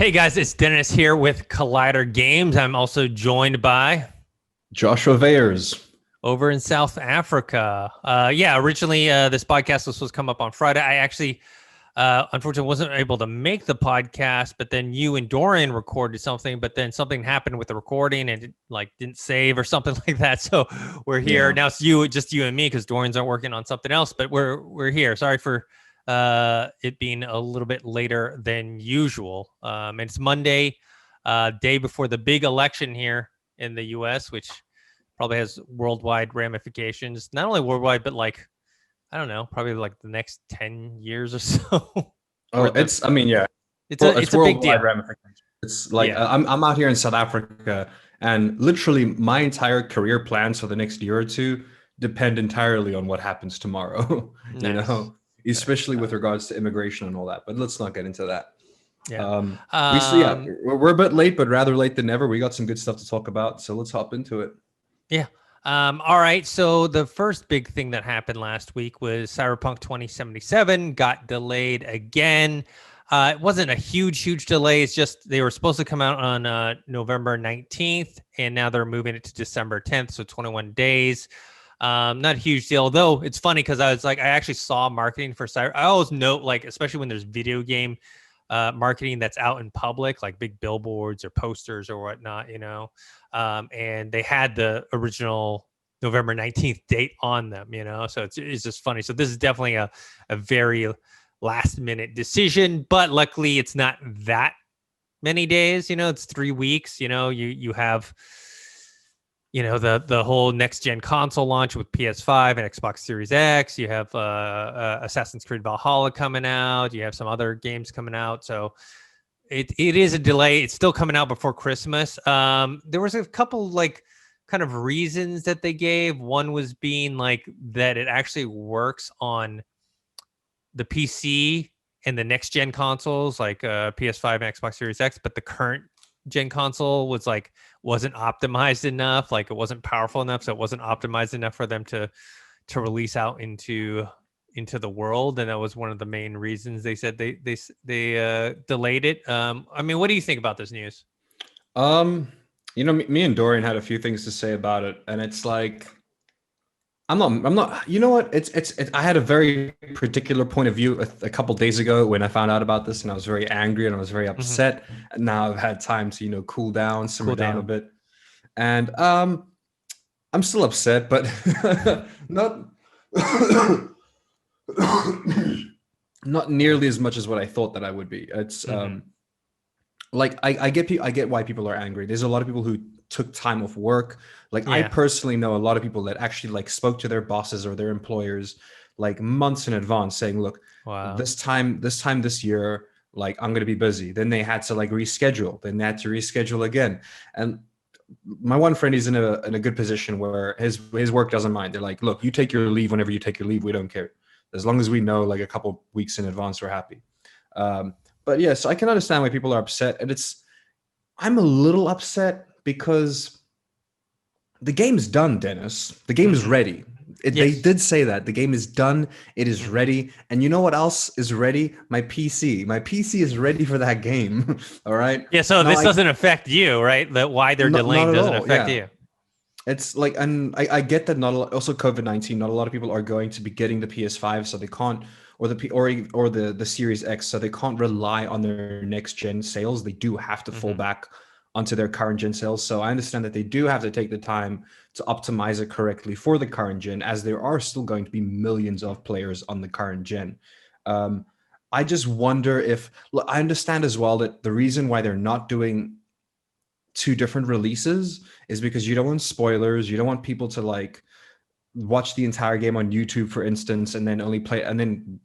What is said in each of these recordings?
Hey guys, it's Dennis here with Collider Games. I'm also joined by Josh Weyers. over in South Africa. Originally this podcast was supposed to come up on Friday. I actually, unfortunately, wasn't able to make the podcast. But then you and Dorian recorded something. But then something happened with the recording and it didn't save or something like that. So we're here now. It's just you and me because Dorian's aren't working on something else. But we're here. Sorry for it being a little bit later than usual. And it's Monday, day before the big election here in the U.S., which probably has worldwide ramifications. Not only worldwide, but I don't know, probably like the next 10 years or so. It's It's a big deal. Ramifications. It's like I'm out here in South Africa, and literally my entire career plans for the next year or two depend entirely on what happens tomorrow. Nice. Especially with regards to immigration and all that. But let's not get into that. Yeah. We're a bit late, but rather late than never. We got some good stuff to talk about, so let's hop into it. Yeah. All right. So the first big thing that happened last week was Cyberpunk 2077 got delayed again. It wasn't a huge delay. It's just they were supposed to come out on November 19th, and now they're moving it to December 10th, so 21 days. Not a huge deal, though. It's funny because I actually saw marketing for Cyber. I always note, especially when there's video game marketing that's out in public, like big billboards or posters or whatnot, and they had the original November 19th date on them, so it's just funny. So this is definitely a very last minute decision, but luckily it's not that many days, it's 3 weeks, you have the whole next gen console launch with PS5 and Xbox Series X. You have Assassin's Creed Valhalla coming out. You have some other games coming out. So it is a delay. It's still coming out before Christmas. There was a couple kind of reasons that they gave. One was being that it actually works on the PC and the next gen consoles PS5 and Xbox Series X, but the current gen console wasn't optimized enough, it wasn't powerful enough, so it wasn't optimized enough for them to release out into the world, and that was one of the main reasons they said they delayed it. What do you think about this news? Me and Dorian had a few things to say about it, and it's I'm not, you know what? I had a very particular point of view a couple days ago when I found out about this, and I was very angry and I was very upset. And now I've had time to, cool down, simmer down a bit. And I'm still upset, but not not nearly as much as what I thought that I would be. It's I get why people are angry. There's a lot of people who took time off work. I personally know a lot of people that actually spoke to their bosses or their employers months in advance saying, look, wow, this time this year, I'm going to be busy. Then they had to reschedule. Then they had to reschedule again. And my one friend is in a good position where his work doesn't mind. They're like, look, you take your leave whenever you take your leave. We don't care. As long as we know a couple weeks in advance, we're happy. But yeah, so I can understand why people are upset. And I'm a little upset because the game's done, Dennis. The game is ready. They did say that. The game is done. It is ready. And you know what else is ready? My PC. My PC is ready for that game. All right? Yeah, so this doesn't affect you, right? That why they're delaying doesn't affect you. It's and I get that also COVID-19, not a lot of people are going to be getting the PS5, so they can't, or the Series X, so they can't rely on their next gen sales. They do have to fall back onto their current gen sales. So I understand that they do have to take the time to optimize it correctly for the current gen, as there are still going to be millions of players on the current gen. I just wonder I understand as well that the reason why they're not doing two different releases is because you don't want spoilers. You don't want people to watch the entire game on YouTube, for instance, and then only play, and then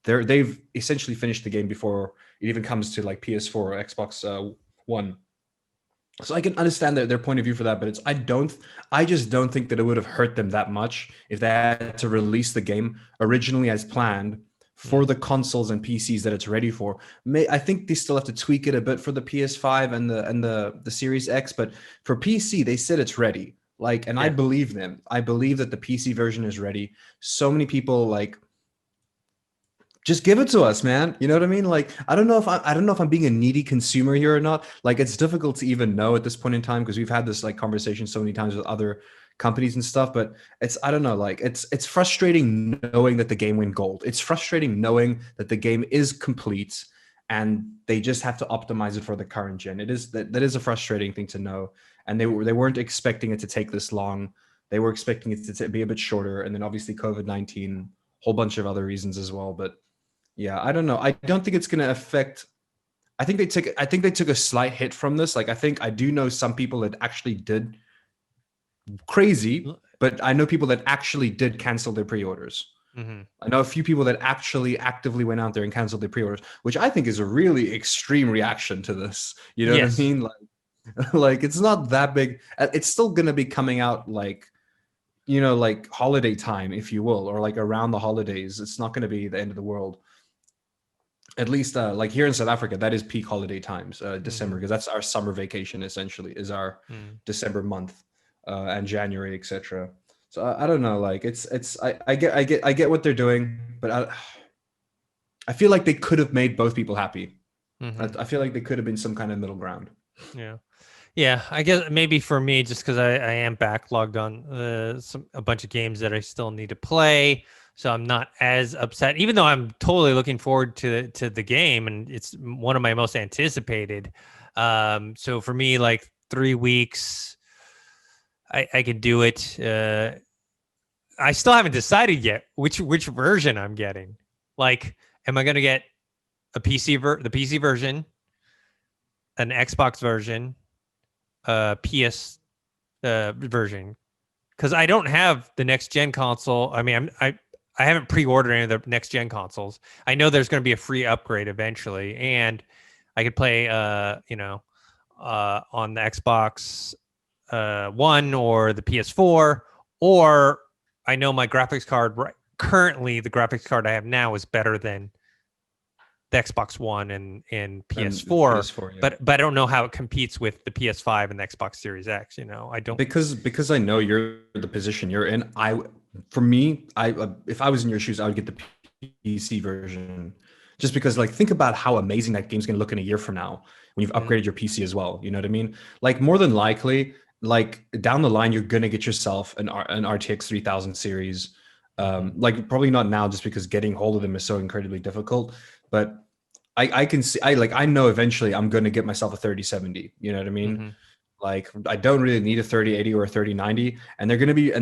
they've essentially finished the game before it even comes to PS4 or Xbox One. So I can understand their point of view for that, but I just don't think that it would have hurt them that much if they had to release the game originally as planned for the consoles and PCs that it's ready for. I think they still have to tweak it a bit for the PS5 and the Series X, but for PC, they said it's ready. I believe them. I believe that the PC version is ready. So many people just give it to us, man. You know what I mean? Like, I don't know if I'm being a needy consumer here or not. Like, it's difficult to even know at this point in time because we've had this like conversation so many times with other companies and stuff. But I don't know. Like, it's frustrating knowing that the game went gold. It's frustrating knowing that the game is complete and they just have to optimize it for the current gen. That is a frustrating thing to know. And they weren't expecting it to take this long. They were expecting it to be a bit shorter, and then obviously COVID-19, whole bunch of other reasons as well. But yeah, I don't know. I don't think it's going to affect. I think they took a slight hit from this. Like, I do know some people that actually did crazy, but I know people that actually did cancel their pre-orders. Mm-hmm. I know a few people that actually actively went out there and canceled their pre-orders, which I think is a really extreme reaction to this. You know what I mean? Like it's not that big. It's still going to be coming out like, you know, like holiday time, if you will, or like around the holidays. It's not going to be the end of the world. At least like here in South Africa, that is peak holiday times, December, because that's our summer vacation essentially, is our December month, and January, etc. So I don't know, like I get what they're doing, but I feel like they could have made both people happy. I feel like they could have been some kind of middle ground. Yeah, I guess maybe for me, just because I am backlogged on a bunch of games that I still need to play, so I'm not as upset. Even though I'm totally looking forward to the game, and it's one of my most anticipated. So for me, like 3 weeks, I could do it. I still haven't decided yet which version I'm getting. Like, am I going to get the PC version, an Xbox version, PS version? Because I don't have the next gen console. I mean, I haven't pre-ordered any of the next gen consoles. I know there's going to be a free upgrade eventually, and I could play on the Xbox One or the PS4, or I know my graphics card currently the graphics card I have now is better than the Xbox One and PS4, PS4, yeah. but I don't know how it competes with the PS5 and the Xbox Series X. You know, I don't, because I know you're the position you're in. For me, if I was in your shoes, I would get the PC version, just because, like, think about how amazing that game's gonna look in a year from now when you've upgraded your PC as well. You know what I mean? Like, more than likely, like down the line, you're gonna get yourself an RTX 3000 series. Like, probably not now, just because getting hold of them is so incredibly difficult. But I can see, I know eventually I'm going to get myself a 3070. You know what I mean? Like, I don't really need a 3080 or a 3090, and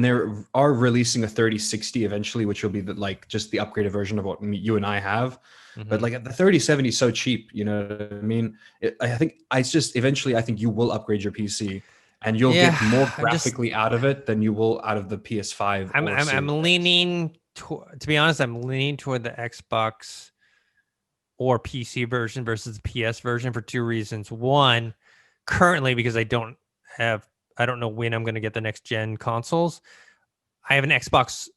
they are releasing a 3060 eventually, which will be just the upgraded version of what you and I have. But like, the 3070 is so cheap. You know what I mean? I think eventually I think you will upgrade your PC, and you'll get more graphically out of it than you will out of the PS5. I'm leaning to be honest, I'm leaning toward the Xbox or PC version versus the PS version for two reasons. One, currently, because I don't know when I'm going to get the next gen consoles. I have an Xbox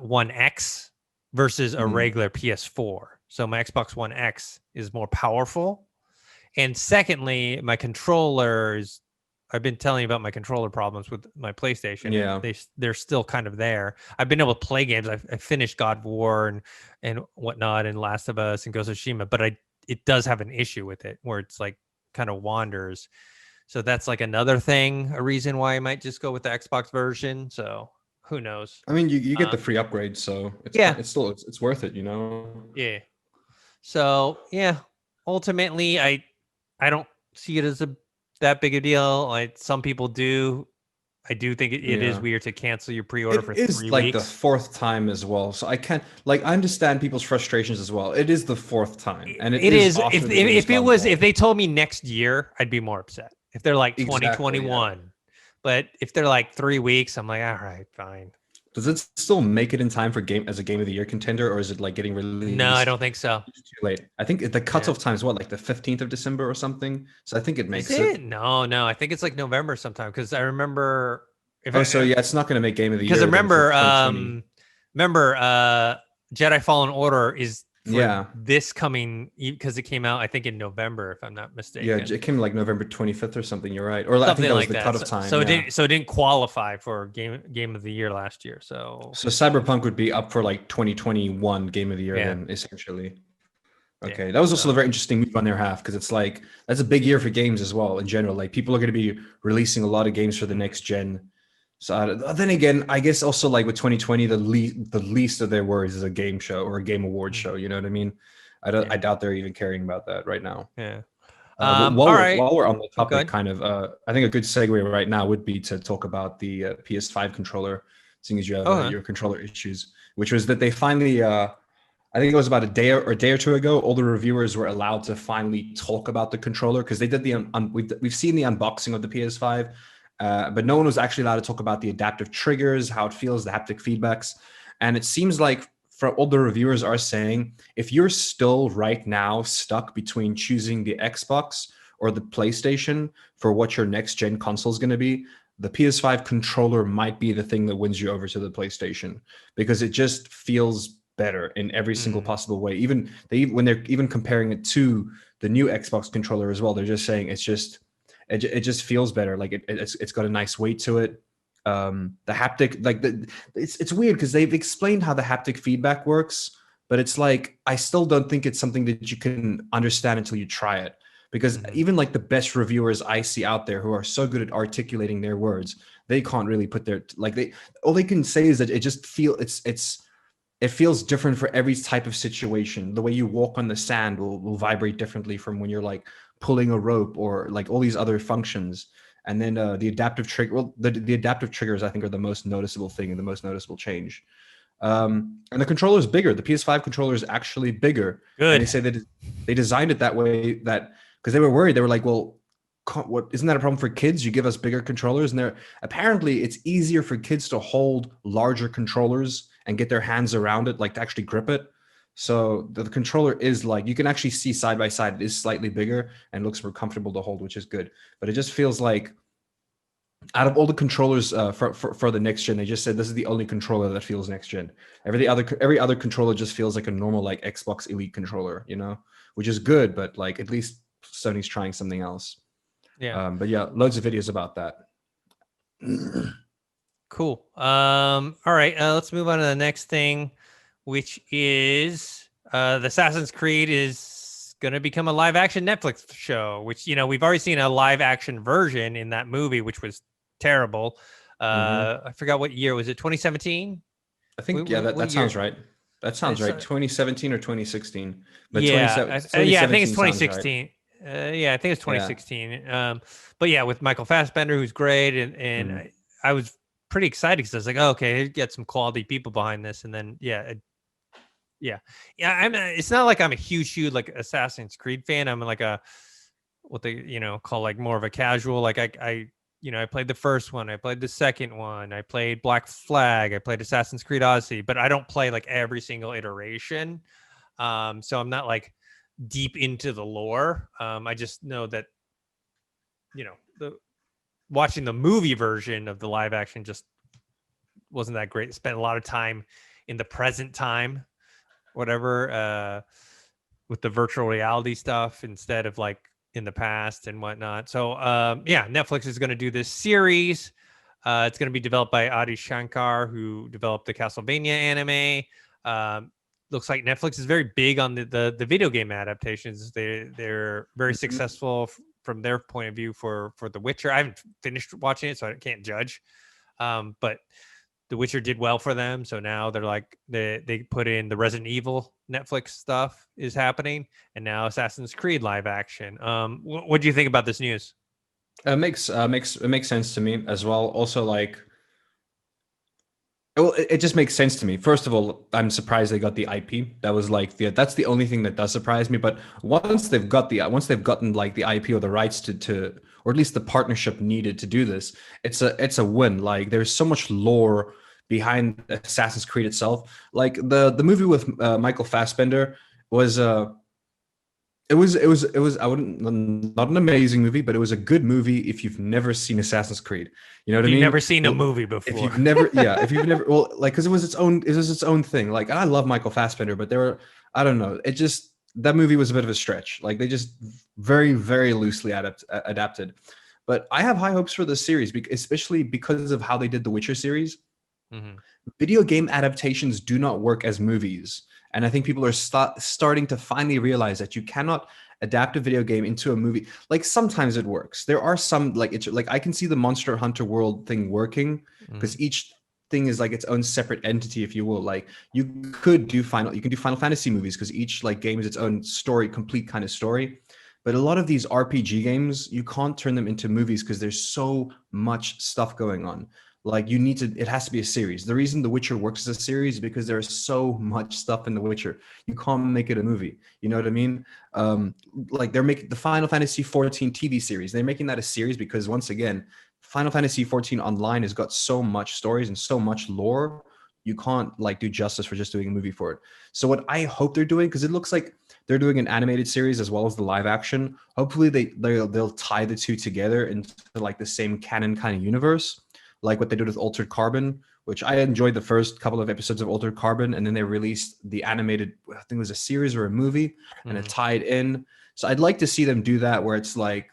One X versus a regular PS4. So my Xbox One X is more powerful. And secondly, my controllers, I've been telling you about my controller problems with my PlayStation. Yeah, they're still kind of there. I've been able to play games. I finished God of War and whatnot, and Last of Us and Ghost of Tsushima, but it does have an issue with it where it's like kind of wanders. So that's like another thing, a reason why I might just go with the Xbox version. So who knows? I mean, you get the free upgrade, so it's worth it, you know? Yeah. So yeah, ultimately, I don't see it as that big a deal. Some people do. I do think it is weird to cancel your pre-order for 3 weeks. It is like the fourth time as well. So I understand people's frustrations as well. It is the fourth time, and it is. If they told me next year, I'd be more upset. If they're like 2021, but if they're like 3 weeks, I'm like, all right, fine. Does it still make it in time for as a game of the year contender, or is it like getting released? No, I don't think so. It's too late. I think the cutoff time is what, like the 15th of December or something. So I think it makes it. No, I think it's like November sometime, because I remember. It's not going to make game of the year. Because remember, Jedi Fallen Order is for Yeah. this coming, because it came out, I think, in November, if I'm not Yeah, mistaken. it came like November 25th or something. You're right. Or I think Something that was like the that. cutoff So, time. so it Yeah. didn't qualify for game of the year last year. So So Cyberpunk would be up for like 2021 Game of the Year yeah, then, essentially. yeah. Okay, that was also a So very interesting move on their half because it's like that's a big year for games as well in general. Like people are going to be releasing a lot of games for the next gen. So then again, I guess also like with 2020, the least of their worries is a game show or a game award show. mhm, You know what I mean? yeah, I doubt they're even caring about that right now. yeah. While All we're right. on the Oh, go topic, ahead. kind of, I think a good segue right now would be to talk about the PS5 controller, seeing as you have Okay. your controller issues, which was that they finally, I think it was about a day or two ago, all the reviewers were allowed to finally talk about the controller because they did we've seen the unboxing of the PS5, but no one was actually allowed to talk about the adaptive triggers, how it feels, the haptic feedbacks, and it seems like for all the reviewers are saying, if you're still right now stuck between choosing the Xbox or the PlayStation for what your next gen console is going to be, the PS5 controller might be the thing that wins you over to the PlayStation because it just feels better in every single Mm, possible way. Even when they're even comparing it to the new Xbox controller as well, they're just saying it just feels better. Like it's got a nice weight to it. The haptic, like it's weird because they've explained how the haptic feedback works, but it's like I still don't think it's something that you can understand until you try it. Because mhm, even like the best reviewers I see out there who are so good at articulating their words, they can't really put their like they all they can say is that it just it feels different for every type of situation. The way you walk on the sand will vibrate differently from when you're like pulling a rope or like all these other functions. And then the adaptive trigger, well, the adaptive triggers I think are the most noticeable thing and the most noticeable change. And the controller is bigger. The PS5 controller is actually bigger, and they good. say that they designed it that way that because they were worried. They were like, "Well, what isn't that a problem for kids? You give us bigger controllers." And they're apparently it's easier for kids to hold larger controllers and get their hands around it, like to actually grip it. So the controller is like you can actually see side by side. It is slightly bigger and looks more comfortable to hold, which is good. But it just feels like out of all the controllers for the next gen, they just said this is the only controller that feels next gen. Every other controller just feels like a normal like Xbox Elite controller, which is good, but like at least Sony's trying something else. Yeah. But yeah, loads of videos about that. Cool. All right. Let's move on to the next thing, which is the Assassin's Creed is going to become a live action Netflix show, which, we've already seen a live action version in that movie, which was terrible. I forgot what year was it? 2017? I think yeah, What that sounds year? right. That sounds It's, right. 2017 or 2016, but yeah. Yeah, I think it's 2017 sounds right. 2016. Yeah, I think it's Yeah. 2016. But yeah, with Michael Fassbender, who's great, and Mhm. I was pretty excited because I was like, oh, okay, get some quality people behind this, and then yeah. It's not like I'm a huge like Assassin's Creed fan. I'm like a what they call like more of a casual. Like I played the first one, I played the second one, I played Black Flag, I played Assassin's Creed Odyssey, but I don't play like every single iteration. So I'm not like deep into the lore. I just know that the watching the movie version of the live action just wasn't that great. Spent a lot of time in the present time, whatever, with the virtual reality stuff instead of like in the past and whatnot. So yeah, Netflix is going to do this series. It's going to be developed by Adi Shankar, who developed the Castlevania anime. Looks like Netflix is very big on the video game adaptations. They're very Mhm. successful from their point of view for The Witcher. I haven't finished watching it, so I can't judge. But The Witcher did well for them, so now they're like they put in the Resident Evil Netflix stuff is happening, and now Assassin's Creed live action. What do you think about this news? It makes sense to me as well. Also, like, well, it just makes sense to me. First of all, I'm surprised they got the IP. That was like that's the only thing that does surprise me. But once they've gotten like the IP or the rights to or at least the partnership needed to do this, it's a win. Like there's so much lore behind Assassin's Creed itself. Like the movie with Michael Fassbender was It was I wouldn't not an amazing movie, but it was a good movie if you've never seen Assassin's Creed. You know what If I you've mean? never seen a movie If before. you've never, yeah, if you've never, well, like, because it was its own thing. Like, I love Michael Fassbender, but there were, I don't know, it just that movie was a bit of a stretch. Like, they just very, very loosely adapted. But I have high hopes for the series, especially because of how they did the Witcher series. Hmm. Video game adaptations do not work as movies, and I think people are starting to finally realize that you cannot adapt a video game into a movie. Like, sometimes it works. There are some, like, it's like I can see the Monster Hunter World thing working Hmm. because each thing is like its own separate entity, if you will. Like, you can do Final Fantasy movies because each like game is its own story, complete kind of story. But a lot of these RPG games, you can't turn them into movies because there's so much stuff going on. Like, it has to be a series. The reason The Witcher works as a series is because there's so much stuff in The Witcher. You can't make it a movie. You know what I mean? Like, they're making the Final Fantasy 14 TV series. They're making that a series because, once again, Final Fantasy 14 online has got so much stories and so much lore. You can't like do justice for just doing a movie for it. So what I hope they're doing, because it looks like they're doing an animated series as well as the live action. Hopefully they'll tie the two together into like the same canon kind of universe, like what they did with Altered Carbon, which I enjoyed the first couple of episodes of Altered Carbon, and then they released the animated, I think it was a series or a movie, and it Hmm. tied in. So I'd like to see them do that, where it's like,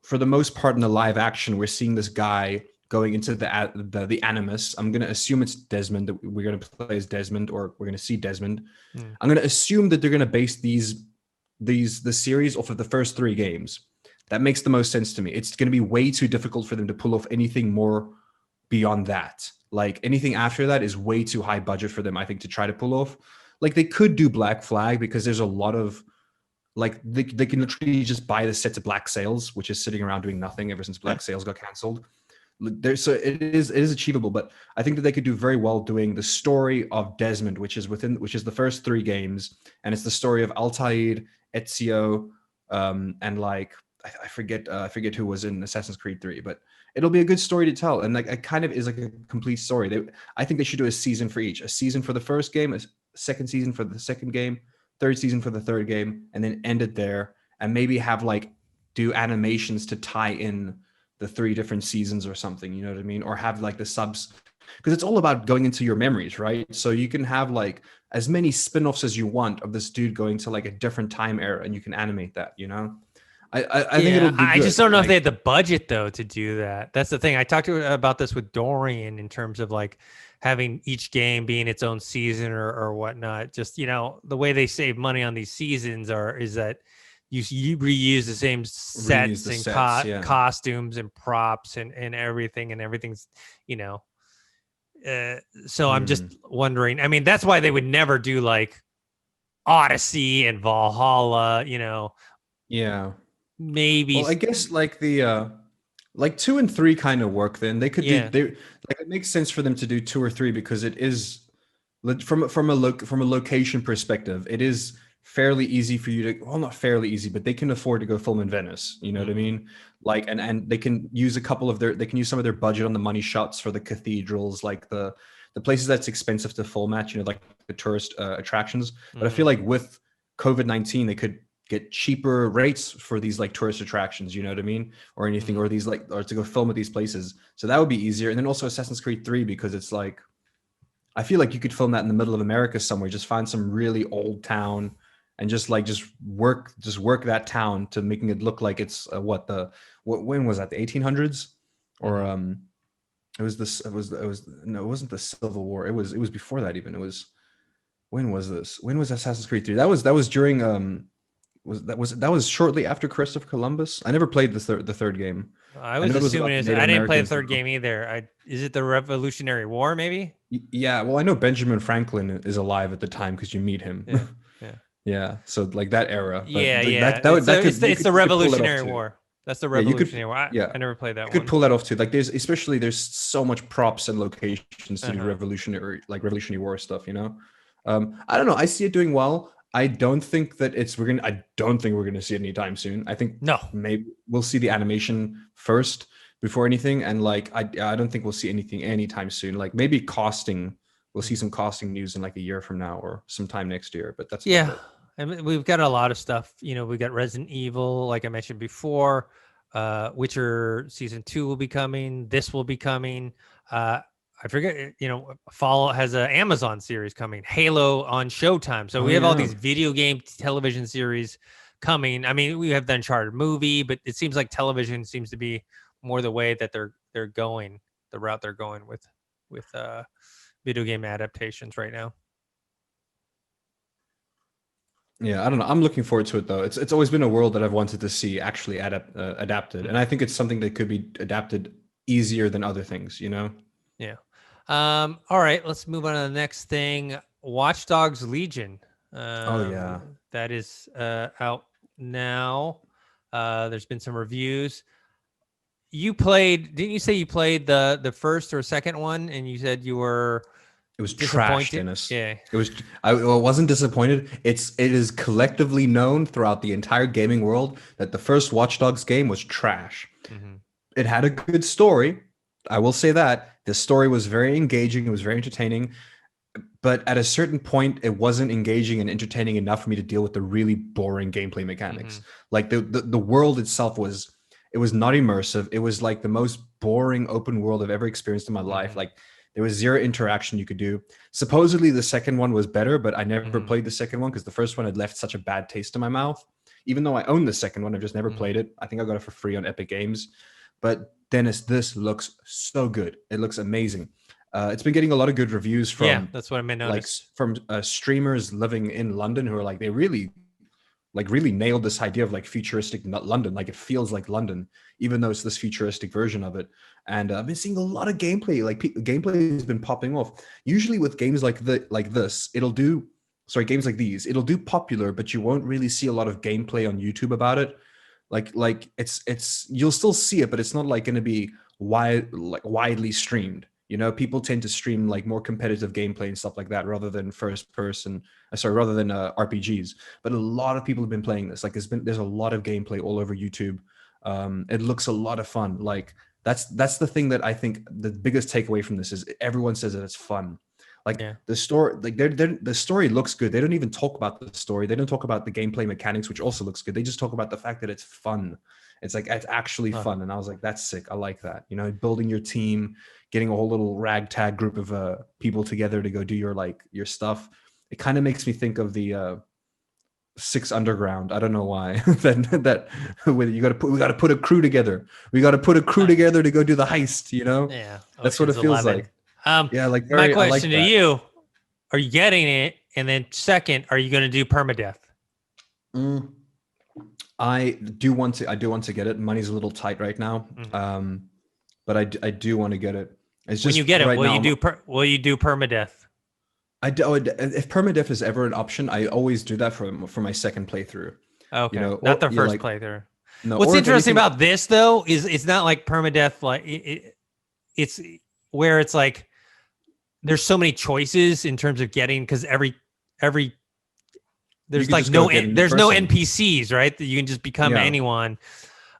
for the most part in the live action, we're seeing this guy going into the Animus. I'm gonna assume it's Desmond that we're gonna play as Desmond, or we're gonna see Desmond. Hmm. I'm gonna assume that they're gonna base the series off of the first three games. That makes the most sense to me. It's gonna be way too difficult for them to pull off anything more beyond that. Like, anything after that is way too high budget for them, I think, to try to pull off. Like, they could do Black Flag because there's a lot of, like, they can literally just buy the sets of Black Sails, which is sitting around doing nothing ever since Black Sails got canceled. So it is achievable, but I think that they could do very well doing the story of Desmond, which is the first three games, and it's the story of Altair, Ezio, and like, I forget who was in Assassin's Creed 3, but it'll be a good story to tell, and like, it kind of is like a complete story. I think they should do a season for each, a season for the first game, a second season for the second game, third season for the third game, and then end it there, and maybe have like do animations to tie in the three different seasons or something, you know what I mean? Or have like the subs, because it's all about going into your memories, right? So you can have like as many spin-offs as you want of this dude going to like a different time era, and you can animate that, you know? I think it'll Yeah, do I good. just don't know if they Like, had the budget though to do that. That's the thing. I talked about this with Dorian in terms of like having each game being its own season or whatnot. Just the way they save money on these seasons is that you reuse the same reuse sets the and sets, yeah. costumes and props and everything, and everything's you know. So I'm just Hmm. wondering. I mean, that's why they would never do like Odyssey and Valhalla. Yeah. Maybe. Well, I guess like like 2 and 3 kind of work. Then they could do Yeah. they like it makes sense for them to do 2 or 3 because it is, from a location perspective, it is fairly easy for you to, well, not fairly easy, but they can afford to go film in Venice. You know what I Hmm. mean? Like, and they can use they can use some of their budget on the money shots for the cathedrals, like the places that's expensive to film at, like the tourist attractions. But I Hmm. feel like with COVID-19, they could get cheaper rates for these like tourist attractions, you know what I mean? Or anything, Hmm. or these like, or to go film at these places. So that would be easier. And then also Assassin's Creed 3, because it's like, I feel like you could film that in the middle of America somewhere. Just find some really old town and just work that town to making it look like it's when was that, the 1800s, or Hmm. it was no, it wasn't the Civil War. It was before that even. It was, when was this? When was Assassin's Creed 3? That was during that was shortly after Christopher Columbus. I never played the third game. I I know was it was assuming about the it's. Native I didn't play the Americans third though. game either. Is it the Revolutionary War? Maybe. Yeah, well, I know Benjamin Franklin is alive at the time because you meet him. Yeah. Yeah. Yeah, so like that era, but Yeah. like Yeah. that could It's the you could pull that off Revolutionary too. War. That's the Yeah, you Revolutionary could. War. Yeah, I never played that you could one. pull that off too. Like, there's so much props and locations to Uh do huh. Revolutionary War stuff. I don't know. I see it doing well. I don't think we're gonna see it anytime soon. I think No. maybe we'll see the animation first before anything, and like, I don't think we'll see anything anytime soon. Like, maybe casting. We'll see Mhm. some casting news in like a year from now or sometime next year, but that's about Yeah. it. I mean, we've got a lot of stuff. We got Resident Evil, like I mentioned before. Witcher season 2 will be coming. This will be coming. I forget. Fallout has an Amazon series coming. Halo on Showtime. So Oh we have all yeah. these video game television series coming. I mean, we have the Uncharted movie, but it seems like television seems to be more the way that they're going, the route they're going with video game adaptations right now. Yeah, I don't know. I'm looking forward to it though. It's always been a world that I've wanted to see actually adapted, and I think it's something that could be adapted easier than other things. Yeah. All right, let's move on to the next thing. Watch Dogs Legion. Oh yeah. That is out now. There's been some reviews. Didn't you say you played the first or second one, and you said you were It was trash, disappointed? Dennis. Yeah. I wasn't disappointed. It is collectively known throughout the entire gaming world that the first Watch Dogs game was trash. Mm-hmm. It had a good story. I will say that. The story was very engaging. It was very entertaining. But at a certain point, it wasn't engaging and entertaining enough for me to deal with the really boring gameplay mechanics. Mm-hmm. Like the world itself was not immersive. It was like the most boring open world I've ever experienced in my life. Mm-hmm. Like there was zero interaction you could do. Supposedly the second one was better, but I never played the second one because the first one had left such a bad taste in my mouth. Even though I own the second one, I've just never played it. I think I got it for free on Epic Games. But Dennis, this looks so good. It looks amazing. It's been getting a lot of good reviews from that's what I meant. Like from streamers living in London who are like they really nailed this idea of like futuristic London. Like it feels like London, even though it's this futuristic version of it. And I've been seeing a lot of gameplay. Like gameplay has been popping off. Usually with games like this, games like these, it'll do popular, but you won't really see a lot of gameplay on YouTube about it. Like it's you'll still see it, but it's not like going to be widely streamed. People tend to stream like more competitive gameplay and stuff like that rather than rather than RPGs. But a lot of people have been playing this. Like there's a lot of gameplay all over YouTube. It looks a lot of fun. Like that's the thing that I think the biggest takeaway from this is everyone says that it's fun. Like the story, like the story looks good. They don't even talk about the story. They don't talk about the gameplay mechanics, which also looks good. They just talk about the fact that it's fun. It's like it's actually fun, and I was like, that's sick. I like that. Building your team, getting a whole little ragtag group of people together to go do your stuff. It kind of makes me think of the Six Underground. I don't know why. that we got to put a crew together. We got to put a crew together to go do the heist. Yeah, that's what it feels 11. like. Like my question to you: are you getting it? And then second, are you going to do permadeath? I do want to get it. Money's a little tight right now, but I do want to get it. It's just when you get it, right will now, you do permadeath? If permadeath is ever an option, I always do that for my second playthrough. Okay, not the first playthrough. No. What's interesting about this though is it's not like permadeath. Like it's where it's like there's so many choices in terms of getting because every there's like no NPCs, right? That you can just become anyone.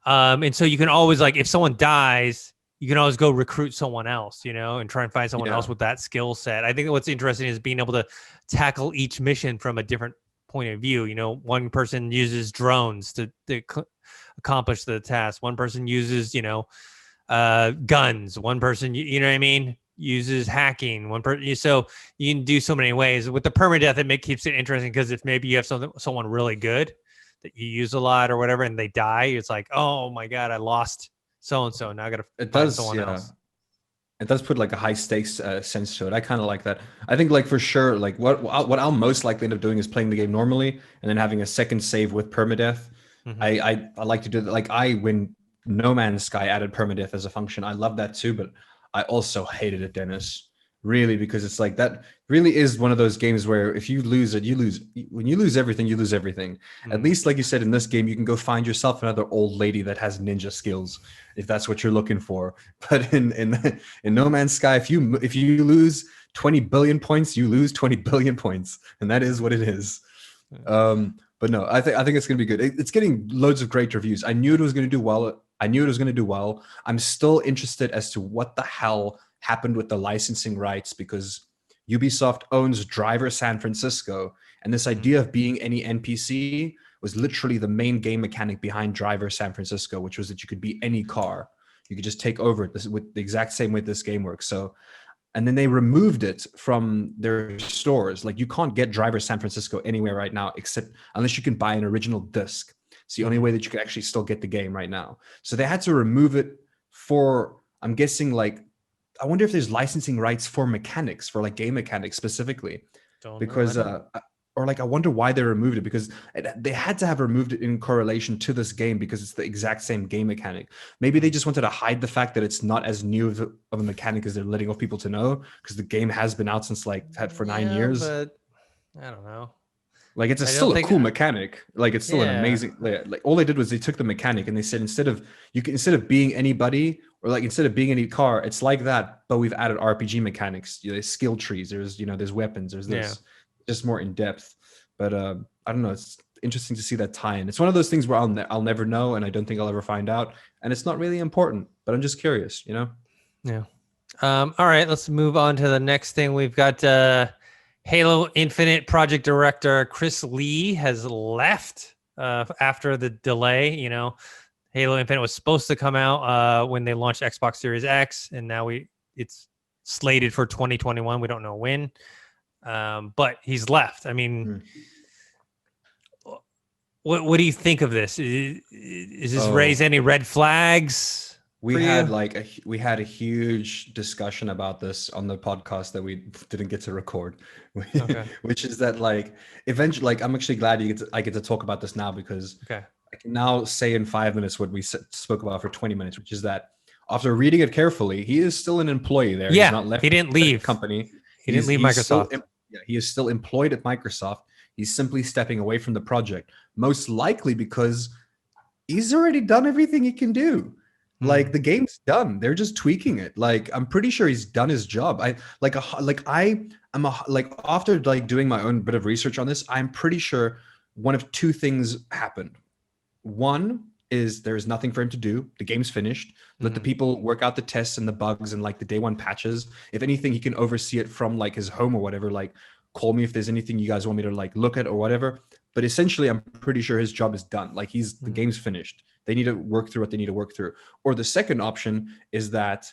And so you can always like if someone dies, you can always go recruit someone else, and try and find someone else with that skill set. I think what's interesting is being able to tackle each mission from a different point of view. One person uses drones to accomplish the task. One person uses, guns. One person, you know what I mean? Uses hacking. One person, so you can do so many ways. With the permadeath, it keeps it interesting because if maybe you have someone really good that you use a lot or whatever, and they die, it's like, oh my god, I lost so and so. Now I got to find someone else. It does put like a high stakes sense to it. I kind of like that. I think like for sure, like what I'll most likely end up doing is playing the game normally and then having a second save with permadeath. I like to do that. Like when No Man's Sky added permadeath as a function, I love that too. But I also hated it, Dennis, really, because it's like that really is one of those games where if you lose it, you lose. When you lose everything, you lose everything. At least, like you said, in this game, you can go find yourself another old lady that has ninja skills, if that's what you're looking for. But in No Man's Sky, if you lose 20 billion points, you lose 20 billion points, and that is what it is. But no, I think it's gonna be good. It's getting loads of great reviews. I knew it was gonna do well. I'm still interested as to what the hell happened with the licensing rights because Ubisoft owns Driver San Francisco, and this idea of being any NPC was literally the main game mechanic behind Driver San Francisco, which was that you could be any car. You could just take over this with the exact same way this game works. So, and then they removed it from their stores. Like, you can't get Driver San Francisco anywhere right now, except unless you can buy an original disc. It's the only way that you can actually still get the game right now. So they had to remove it for, I'm guessing, like, I wonder if there's licensing rights for mechanics, for like game mechanics specifically, because or like I wonder why they removed it, because they had to have removed it in correlation to this game because it's the exact same game mechanic. Maybe they just wanted to hide the fact that it's not as new of a mechanic as they're letting off people to know, because the game has been out since like for 9 years. But I don't know. Like, it's still a cool mechanic. Like, it's still an amazing. Like, all they did was they took the mechanic and they said, instead of being anybody, or like instead of being any car, it's like that, but we've added RPG mechanics. There's skill trees. There's weapons. There's this, just more in depth. But I don't know. It's interesting to see that tie-in. It's one of those things where I'll never know, and I don't think I'll ever find out. And it's not really important, but I'm just curious. Yeah. All right. Let's move on to the next thing. We've got Halo Infinite project director Chris Lee has left after the delay. Halo Infinite was supposed to come out when they launched Xbox Series X, and now it's slated for 2021. We don't know when, but he's left. I mean, what do you think of this? Is this raise any red flags? We had a huge discussion about this on the podcast that we didn't get to record, which is that, like, eventually, like, I'm actually glad I get to talk about this now, because I can now say in 5 minutes what we spoke about for 20 minutes, which is that after reading it carefully, he is still an employee there. Yeah, he's not left. He didn't leave the company. He didn't leave Microsoft. He is still employed at Microsoft. He's simply stepping away from the project, most likely because he's already done everything he can do. Like, the game's done. They're just tweaking it. Like, I'm pretty sure he's done his job. After like doing my own bit of research on this, I'm pretty sure one of two things happened. One is there's nothing for him to do. The game's finished. Let the people work out the tests and the bugs and like the day one patches. If anything, he can oversee it from like his home or whatever. Like, call me if there's anything you guys want me to like look at or whatever. But essentially, I'm pretty sure his job is done. Like, the game's finished. They need to work through what they need to work through. Or the second option is that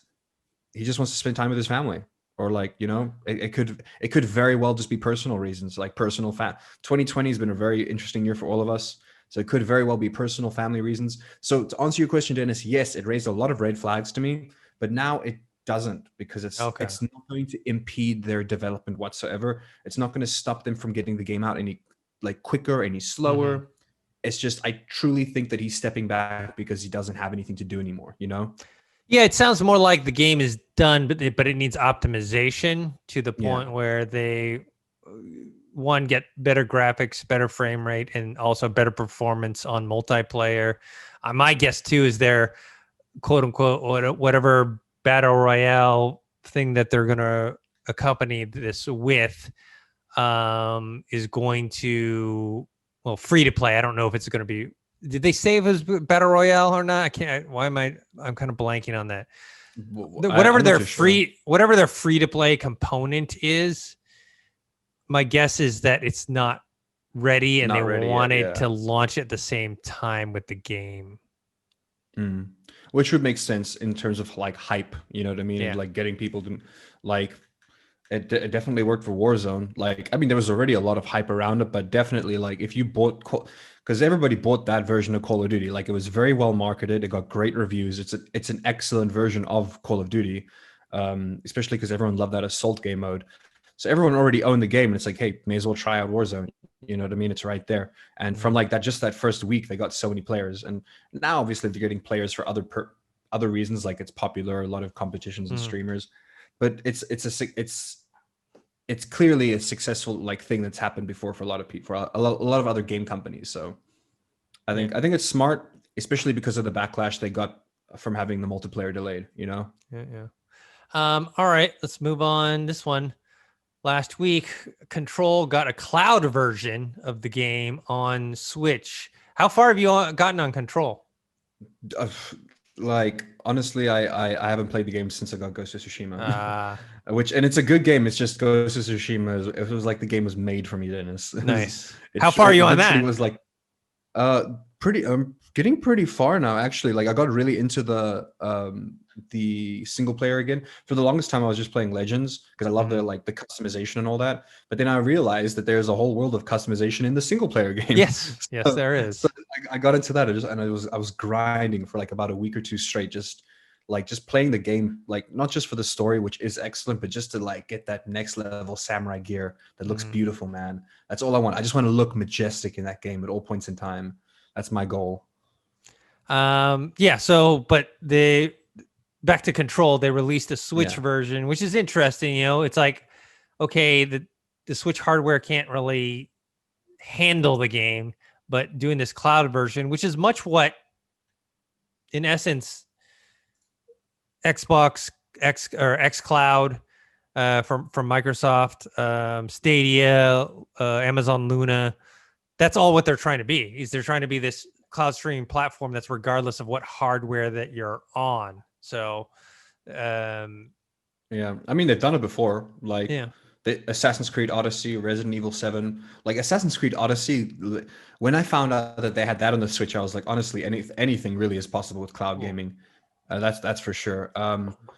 he just wants to spend time with his family. Or like, it could very well just be personal reasons, like 2020 has been a very interesting year for all of us. So it could very well be personal family reasons. So to answer your question, Dennis, yes, it raised a lot of red flags to me, but now it doesn't, because it's not going to impede their development whatsoever. It's not going to stop them from getting the game out any like quicker, any slower. It's just, I truly think that he's stepping back because he doesn't have anything to do anymore, Yeah, it sounds more like the game is done, but it needs optimization to the point where they, one, get better graphics, better frame rate, and also better performance on multiplayer. My guess, too, is their quote-unquote whatever battle royale thing that they're going to accompany this with is going to... Well, free to play. I don't know if it's going to be. Did they save as battle royale or not? I can't. Why am I'm kind of blanking on that. Whatever their free to play component is, my guess is that it's not ready, and they wanted to launch at the same time with the game. Which would make sense in terms of like hype. You know what I mean? Yeah. Like getting people to like. It definitely worked for Warzone. Like, I mean, there was already a lot of hype around it, but definitely, like, if you bought, because everybody bought that version of Call of Duty, like, it was very well marketed. It got great reviews. It's an excellent version of Call of Duty, especially because everyone loved that assault game mode. So everyone already owned the game, and it's like, hey, may as well try out Warzone. You know what I mean? It's right there. And from like that, just that first week, they got so many players, and now obviously they're getting players for other reasons, like it's popular, a lot of competitions and streamers. But it's clearly a successful like thing that's happened before for a lot of people, for a lot of other game companies. So I think it's smart, especially because of the backlash they got from having the multiplayer delayed. Yeah. All right, let's move on. This one, last week, Control got a cloud version of the game on Switch. How far have you gotten on Control? Like, honestly, I haven't played the game since I got Ghost of Tsushima. And it's a good game. It's just Ghost of Tsushima. It was like the game was made for me, Dennis. Nice. How far are you on literally that? was like pretty. I'm getting pretty far now. Actually, like I got really into the single player again. For the longest time, I was just playing Legends because I love the like the customization and all that. But then I realized that there's a whole world of customization in the single player game. Yes. Yes, there So is. I got into that. I was grinding for like about a week or two straight, just playing the game, like not just for the story, which is excellent, but just to like get that next level samurai gear that looks beautiful, man. That's all I want. I just want to look majestic in that game at all points in time. That's my goal. Yeah. So, but back to Control, they released a Switch Yeah. version, which is interesting. You know, it's like, okay, the Switch hardware can't really handle the game, but doing this cloud version, which is much what, in essence, Xbox X or X Cloud from Microsoft, Stadia, Amazon Luna. That's all what they're trying to be. Is they're trying to be this cloud streaming platform that's regardless of what hardware that you're on. So, Yeah, I mean they've done it before, like yeah, the Assassin's Creed Odyssey, Resident Evil 7. Like Assassin's Creed Odyssey, when I found out that they had that on the Switch, I was like, honestly, anything really is possible with cloud cool. gaming. That's for sure.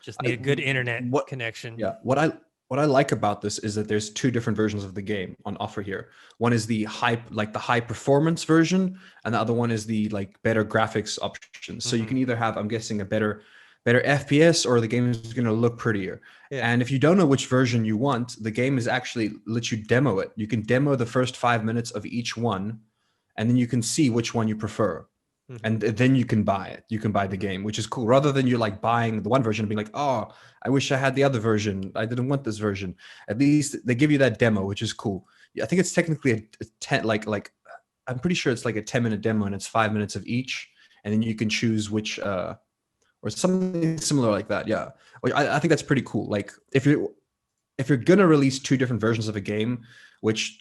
Just need a good internet what connection. Yeah, what I like about this is that there's two different versions of the game on offer here. One is the high performance version, and the other one is the like better graphics options. So you can either have, I'm guessing, a better FPS, or the game is going to look prettier. Yeah. And if you don't know which version you want, the game is actually let you demo it. You can demo the first 5 minutes of each one, and then you can see which one you prefer. And then you can buy it. You can buy the game, which is cool. Rather than you like buying the one version and being like, oh, I wish I had the other version. I didn't want this version. At least they give you that demo, which is cool. Yeah, I think it's technically a 10, like I'm pretty sure it's like a 10-minute demo, and it's 5 minutes of each. And then you can choose which or something similar like that. Yeah. I think that's pretty cool. Like if you're gonna release two different versions of a game, which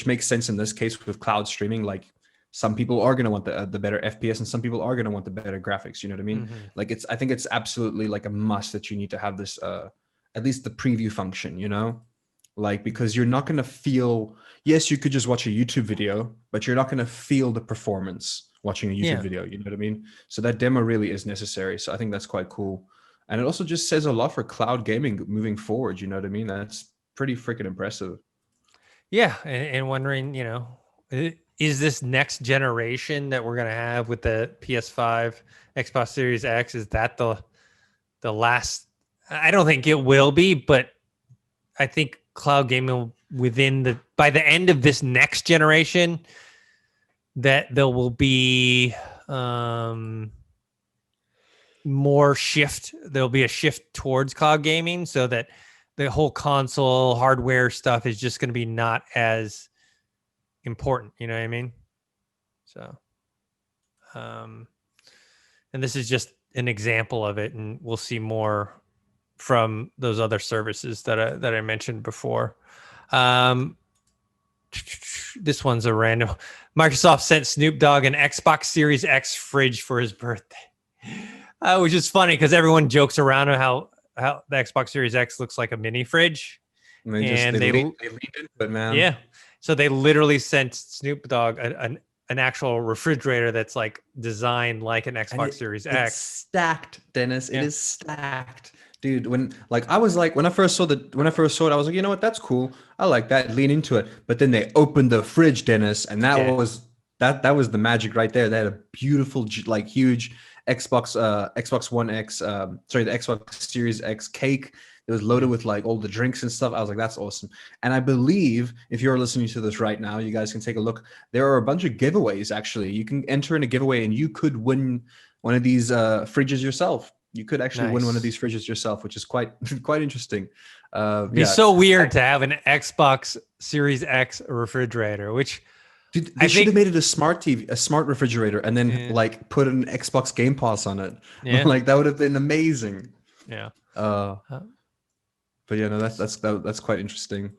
makes sense in this case with cloud streaming, like some people are going to want the better FPS, and some people are going to want the better graphics. You know what I mean? Like I think it's absolutely like a must that you need to have this, at least the preview function, you know, like, because you're not going to feel, yes, you could just watch a YouTube video, but you're not going to feel the performance watching a YouTube video. You know what I mean? So that demo really is necessary. So I think that's quite cool. And it also just says a lot for cloud gaming moving forward. You know what I mean? That's pretty freaking impressive. Yeah. And wondering, you know, is this next generation that we're going to have with the PS5, Xbox Series X, is that the last? I don't think it will be, but I think cloud gaming by the end of this next generation, that there will be more shift. There'll be a shift towards cloud gaming, so that the whole console hardware stuff is just going to be not as important. You know what I mean? So, and this is just an example of it, and we'll see more from those other services that I mentioned before. This one's a random. Microsoft sent Snoop Dogg an Xbox Series X fridge for his birthday, which is funny because everyone jokes around how the Xbox Series X looks like a mini fridge, And they leaned into it, man. Yeah, so they literally sent Snoop Dogg an actual refrigerator that's like designed like an Xbox Series X. It's stacked, Dennis. It is stacked. Dude, when I first saw it, I was like, you know what, that's cool. I like that. Lean into it. But then they opened the fridge, Dennis, and that was the magic right there. They had a beautiful, like, huge Xbox One X, the Xbox Series X cake. It was loaded with like all the drinks and stuff. I was like, that's awesome. And I believe if you're listening to this right now, you guys can take a look. There are a bunch of giveaways, actually. You can enter in a giveaway and you could win one of these fridges yourself. You could actually win one of these fridges yourself, which is quite interesting. It'd be so weird to have an Xbox Series X refrigerator, which dude, they should have made it a smart TV, a smart refrigerator, and then like put an Xbox Game Pass on it. Yeah. Like that would have been amazing. Yeah. But yeah, no, that's quite interesting.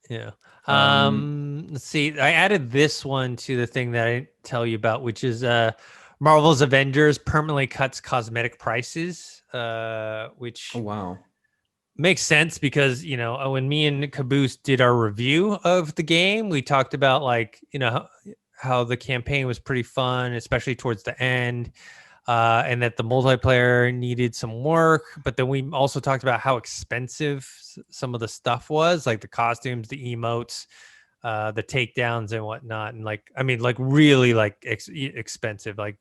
Yeah. Let's see. I added this one to the thing that I didn't tell you about, which is Marvel's Avengers permanently cuts cosmetic prices. Which wow. makes sense because, when me and Caboose did our review of the game, we talked about like, how the campaign was pretty fun, especially towards the end, and that the multiplayer needed some work. But then we also talked about how expensive some of the stuff was, like the costumes, the emotes, the takedowns and whatnot. And like, I mean, like really like expensive, like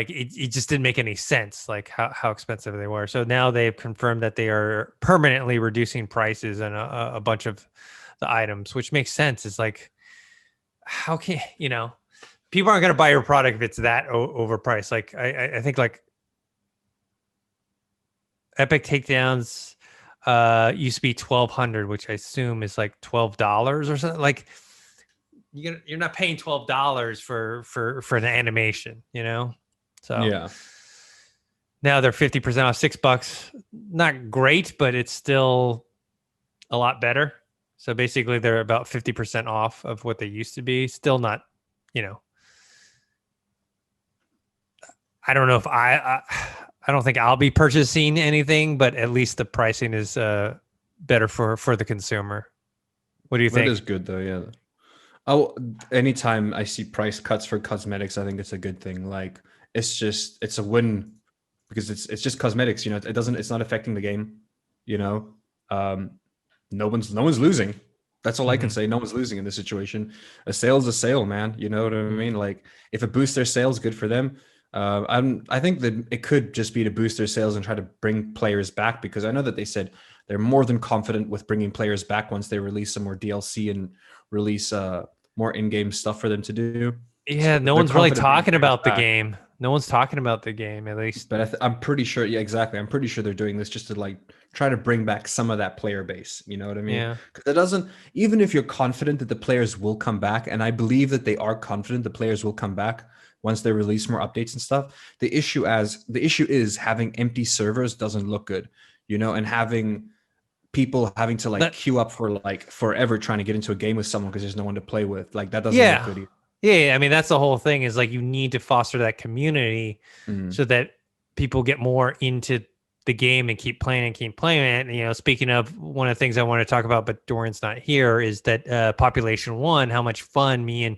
it just didn't make any sense, like how expensive they were. So now they've confirmed that they are permanently reducing prices on a bunch of the items, which makes sense. It's like, how can people aren't going to buy your product if it's that overpriced. Like I think like Epic Takedowns used to be 1,200, which I assume is like $12 or something. Like you're not paying $12 for an animation, So Yeah. now they're 50% off, $6. Not great, but it's still a lot better. So basically they're about 50% off of what they used to be. Still not, I don't know if I don't think I'll be purchasing anything, but at least the pricing is better for the consumer. What do you think? That is good though, yeah. Oh, anytime I see price cuts for cosmetics, I think it's a good thing. Like it's a win because it's just cosmetics, it's not affecting the game, you know. Um, no one's losing. That's all I can say. No one's losing in this situation. A sale's a sale, man. You know what I mean? Like if it boosts their sales, good for them. I think that it could just be to boost their sales and try to bring players back, because I know that they said they're more than confident with bringing players back once they release some more DLC and release more in-game stuff for them to do. Yeah, So no they're one's really confident bringing talking players about the back. game. No one's talking about the game, at least. But I'm pretty sure, yeah, exactly. I'm pretty sure they're doing this just to like try to bring back some of that player base. You know what I mean? Yeah. Because it doesn't, even if you're confident that the players will come back, and I believe that they are confident the players will come back once they release more updates and stuff. The issue is having empty servers doesn't look good, and having people having to like That queue up for like forever trying to get into a game with someone because there's no one to play with. Like that doesn't look Yeah. good either. Yeah, I mean that's the whole thing, is like you need to foster that community Mm. so that people get more into the game and keep playing it. And, speaking of, one of the things I want to talk about, but Dorian's not here, is that Population One, how much fun me and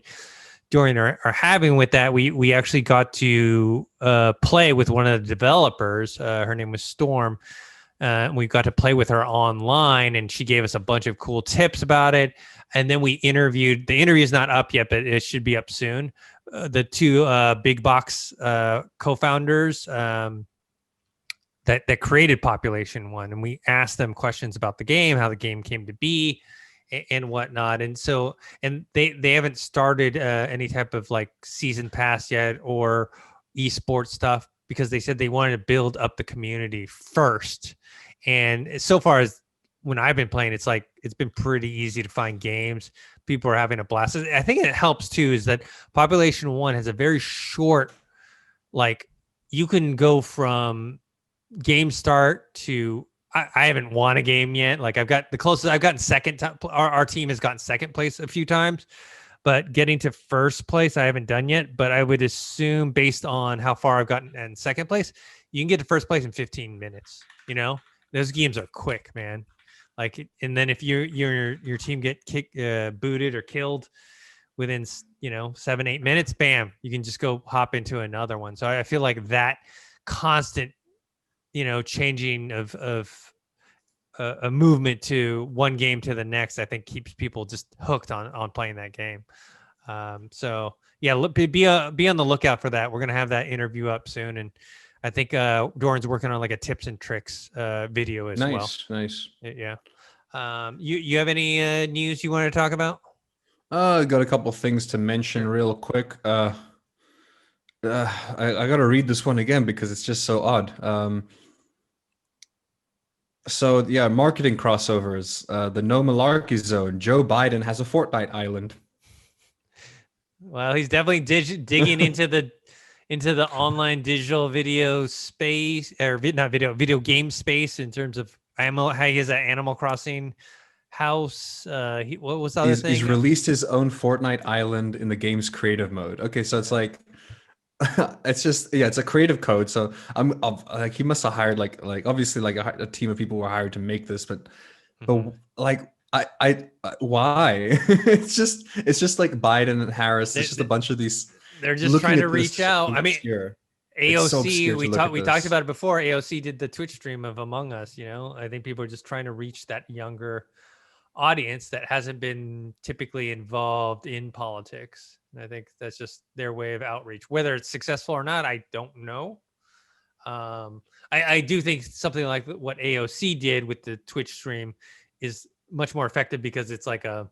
Dorian are having with that. We actually got to play with one of the developers. Her name was Storm. We got to play with her online, and she gave us a bunch of cool tips about it. And then we interviewed. The interview is not up yet, but it should be up soon. The two big box co-founders that created Population One, and we asked them questions about the game, how the game came to be, and whatnot. And so, and they haven't started any type of like season pass yet or esports stuff, because they said they wanted to build up the community first. And so far as when I've been playing, it's like it's been pretty easy to find games. People are having a blast. I think it helps too is that Population One has a very short, like you can go from game start to I haven't won a game yet. Like I've got the closest I've gotten second time. Our team has gotten second place a few times, but getting to first place I haven't done yet. But I would assume, based on how far I've gotten in second place, you can get to first place in 15 minutes. Those games are quick, man. Like, and then if your team get kicked, booted or killed within 7-8 minutes, bam, you can just go hop into another one. So I feel like that constant changing of a movement to one game to the next, I think keeps people just hooked on playing that game. So yeah, be on the lookout for that. We're gonna have that interview up soon, and I think Doran's working on like a tips and tricks video as well. Nice. Yeah. You have any news you want to talk about? I got a couple things to mention real quick. I got to read this one again because it's just so odd. So yeah, marketing crossovers. The No Malarkey Zone. Joe Biden has a Fortnite island. Well, he's definitely digging into the online digital video space, or not video game space, in terms of how he has an Animal Crossing house. What was the other thing? He's released his own Fortnite island in the game's creative mode. Okay, so it's like it's just it's a creative code. So like he must have hired like obviously like a team of people were hired to make this, but Hmm. like why? It's just like Biden and Harris. It's They, just a they, bunch of these they're just looking trying to at reach this out. so I mean, obscure. It's so AOC, obscure to look at we talked this. about it before. AOC did the Twitch stream of Among Us. I think people are just trying to reach that younger audience that hasn't been typically involved in politics. And I think that's just their way of outreach. Whether it's successful or not, I don't know. I do think something like what AOC did with the Twitch stream is much more effective because it's like a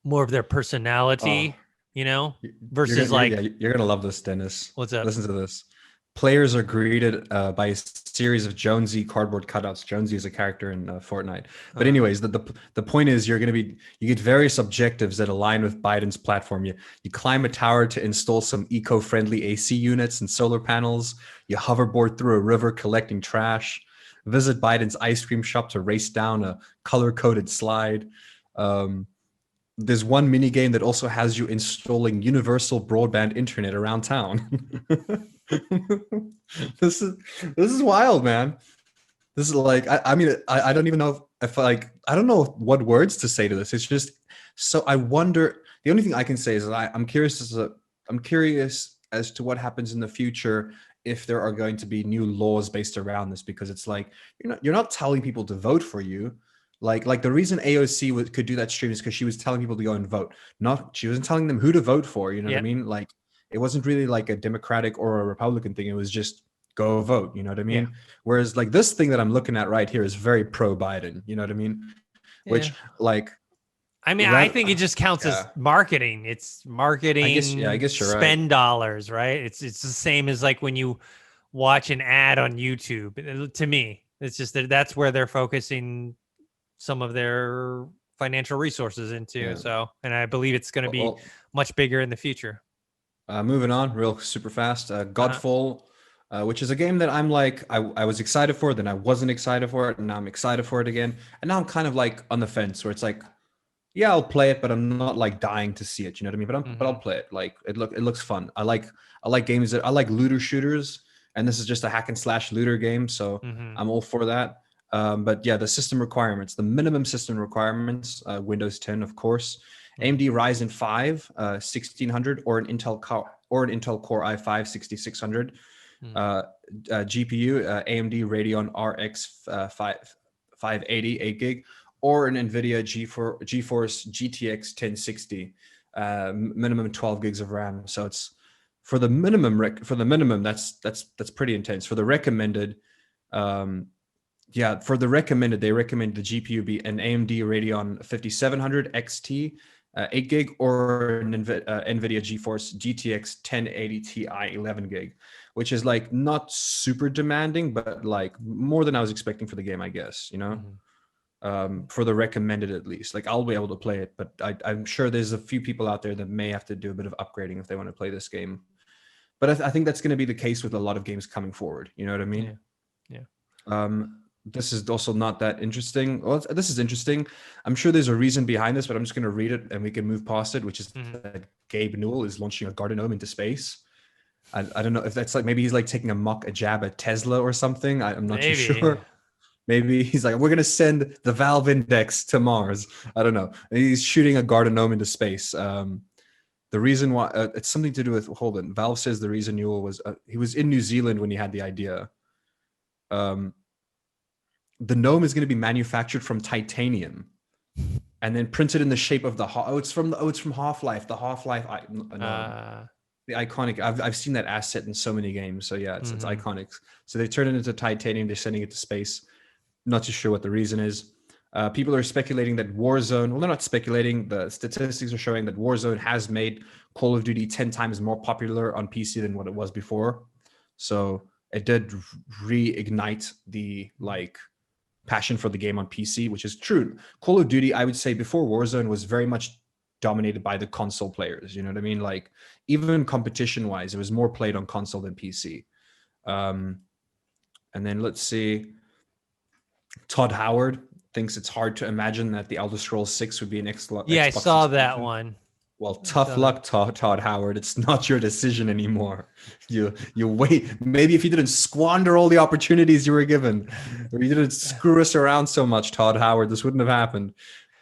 more of their Oh, personality, you're versus gonna like you're gonna love this, Dennis. what's up? Listen to this. Players are greeted by a series of Jonesy cardboard cutouts. Jonesy is a character in Fortnite. But Uh, anyways, the point is you get various objectives that align with Biden's platform. You climb a tower to install some eco-friendly AC units and solar panels. You hoverboard through a river collecting trash. Visit Biden's ice cream shop to race down a color-coded slide. Um, there's one mini game that also has you installing universal broadband internet around town. this is this is wild, man. This is like I mean I don't even know if like I don't know what words to say to this. It's just so I wonder. The only thing I can say is that I'm curious as to what happens in the future if there are going to be new laws based around this, because it's like you're not telling people to vote for you. Like the reason AOC could do that stream is because she was telling people to go and vote. Not she wasn't telling them who to vote for. You know what I yeah, mean? Like it wasn't really like a Democratic or a Republican thing. It was just go vote. You know what I yeah, mean? Whereas like this thing that I'm looking at right here is very pro Biden. You know what I mean? yeah. Which like I mean, I ran, think it just counts as yeah. marketing. It's I marketing guess you're right. spend dollars, right? It's the same as like when you watch an ad on YouTube. To me, it's just that's where they're focusing some of their financial resources into. Yeah. So, and I believe it's going to be Well, much bigger in the future. moving on real super fast. Uh-huh. Godfall, which is a game that I'm like I was excited for, then I wasn't excited for it, and now I'm excited for it again. And now I'm kind of like on the fence where it's like, yeah, I'll play it, but I'm not like dying to see it. You know what I mean? But I'll Hmm. play it. Like it looks fun. I like games that I like looter shooters, and this is just a hack and slash looter game, so Hmm. I'm all for that. But yeah, the system requirements, the minimum system requirements, Windows 10, of course, Hmm. AMD Ryzen 5 1600 or an Intel Core i5 6600, GPU AMD Radeon RX 580 8 gig, or an NVIDIA GeForce GTX 1060, minimum 12 gigs of RAM. So it's for the minimum that's pretty intense. For the recommended, um, they recommend the GPU be an AMD Radeon 5700 XT, 8 gig, or an NVIDIA GeForce GTX 1080 Ti 11 gig, which is like not super demanding, but like more than I was expecting for the game, I guess, Hmm. for the recommended at least. Like I'll be able to play it, but I'm sure there's a few people out there that may have to do a bit of upgrading if they want to play this game. But I think that's going to be the case with a lot of games coming forward. You know what I mean? Yeah. Yeah. This is also not that interesting. Well, this is interesting. I'm sure there's a reason behind this, but I'm just going to read it and we can move past it, which is Hmm. that Gabe Newell is launching a garden gnome into space. I don't know if that's like maybe he's like taking a jab at Tesla or something. I'm not too Maybe. sure. Maybe he's like, we're gonna send the Valve Index to Mars. I don't know. And he's shooting a garden gnome into space. The reason why it's something to do with hold on. Valve says the reason Newell was he was in New Zealand when he had the idea. Um, the gnome is going to be manufactured from titanium and then printed in the shape of the it's from Half-Life. The Half-Life gnome. Uh, The iconic. I've seen that asset in so many games. So yeah, it's hmm. iconic. So they turn it into titanium. They're sending it to space. Not too sure what the reason is. People are speculating that Warzone, well, they're not speculating. The statistics are showing that Warzone has made Call of Duty 10 times more popular on PC than what it was before. So it did reignite the like passion for the game on PC, which is true. Call of Duty, I would say before Warzone was very much dominated by the console players. You know what I mean? Like even competition wise, it was more played on console than PC. Um, and then let's see. Todd Howard thinks it's hard to imagine that the Elder Scrolls 6 would be an Yeah, I Xbox saw that exclusive. one. Well, tough luck, Todd Howard. It's not your decision anymore. You wait. Maybe if you didn't squander all the opportunities you were given, or you didn't screw us around so much, Todd Howard, this wouldn't have happened.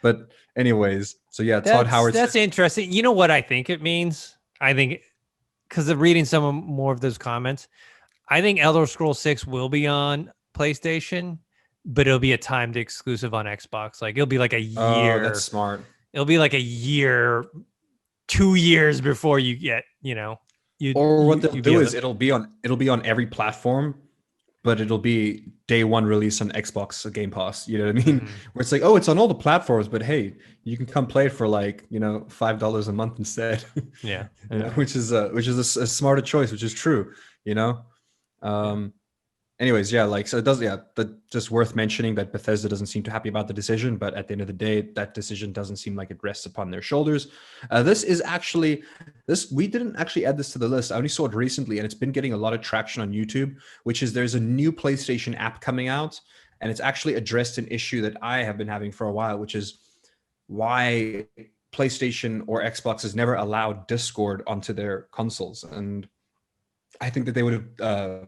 But anyways, so yeah, Todd Howard. That's interesting. You know what I think it means? I think because of reading some more of those comments, I think Elder Scrolls 6 will be on PlayStation, but it'll be a timed exclusive on Xbox. Like it'll be like a year. Oh, that's smart. It'll be like a year, 2 years before you get, what they'll do is it'll be on every platform, but it'll be day one release on Xbox Game Pass. You know what I mean? Where it's like, oh, it's on all the platforms, but hey, you can come play it for like, $5 a month instead. Yeah. Which is a smarter choice, which is true, Anyways, yeah, like, so it does, yeah, but just worth mentioning that Bethesda doesn't seem too happy about the decision, but at the end of the day, that decision doesn't seem like it rests upon their shoulders. We didn't actually add this to the list. I only saw it recently, and it's been getting a lot of traction on YouTube, which is there's a new PlayStation app coming out, and it's actually addressed an issue that I have been having for a while, which is why PlayStation or Xbox has never allowed Discord onto their consoles. And I think that they would have...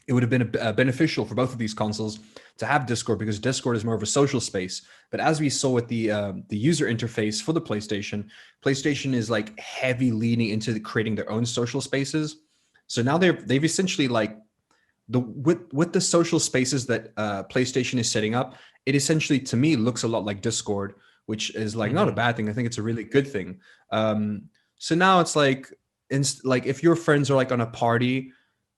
it would have been beneficial for both of these consoles to have Discord, because Discord is more of a social space. But as we saw with the user interface for the PlayStation is like heavy leaning into creating their own social spaces. So now they've essentially like with the social spaces that PlayStation is setting up, it essentially to me looks a lot like Discord, which is like not a bad thing. I think it's a really good thing. So now it's like if your friends are like on a party.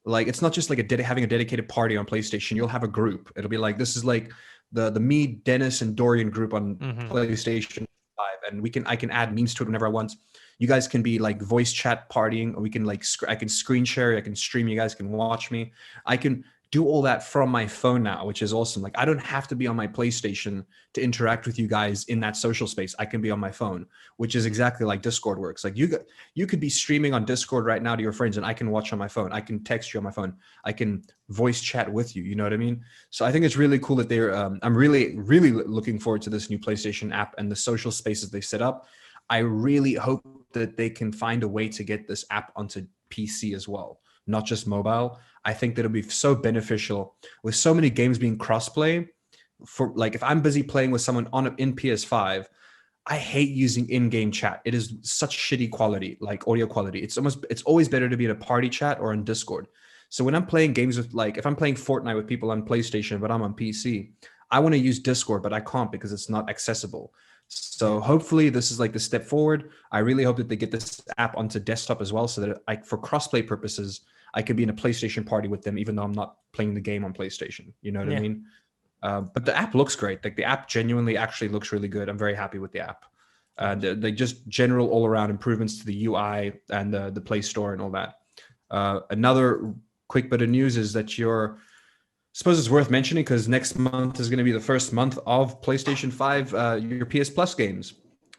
Like, it's not just like having a dedicated party on PlayStation. You'll have a group. It'll be like, this is like the me, Dennis, and Dorian group on PlayStation 5, and I can add memes to it whenever I want. You guys can be like voice chat partying, or we can like I can screen share, I can stream. You guys can watch me. I can do all that from my phone now, which is awesome. Like, I don't have to be on my PlayStation to interact with you guys in that social space. I can be on my phone, which is exactly like Discord works. Like you could be streaming on Discord right now to your friends, and I can watch on my phone. I can text you on my phone. I can voice chat with you. You know what I mean? So I think it's really cool that they're, I'm really, really looking forward to this new PlayStation app and the social spaces they set up. I really hope that they can find a way to get this app onto PC as well, not just mobile. I think that it'll be so beneficial with so many games being crossplay. For like, if I'm busy playing with someone in PS5, I hate using in-game chat. It is such shitty quality, like audio quality. It's always better to be in a party chat or on Discord. So when I'm playing games with, like, if I'm playing Fortnite with people on PlayStation, but I'm on PC, I want to use Discord, but I can't because it's not accessible. So hopefully this is like the step forward. I really hope that they get this app onto desktop as well, so that for crossplay purposes, I could be in a PlayStation party with them, even though I'm not playing the game on PlayStation. You know what I mean? But the app looks great. Like, the app genuinely actually looks really good. I'm very happy with the app. They just general all around improvements to the UI and the Play Store and all that. Another quick bit of news is that I suppose it's worth mentioning, because next month is going to be the first month of PlayStation 5, your PS Plus games.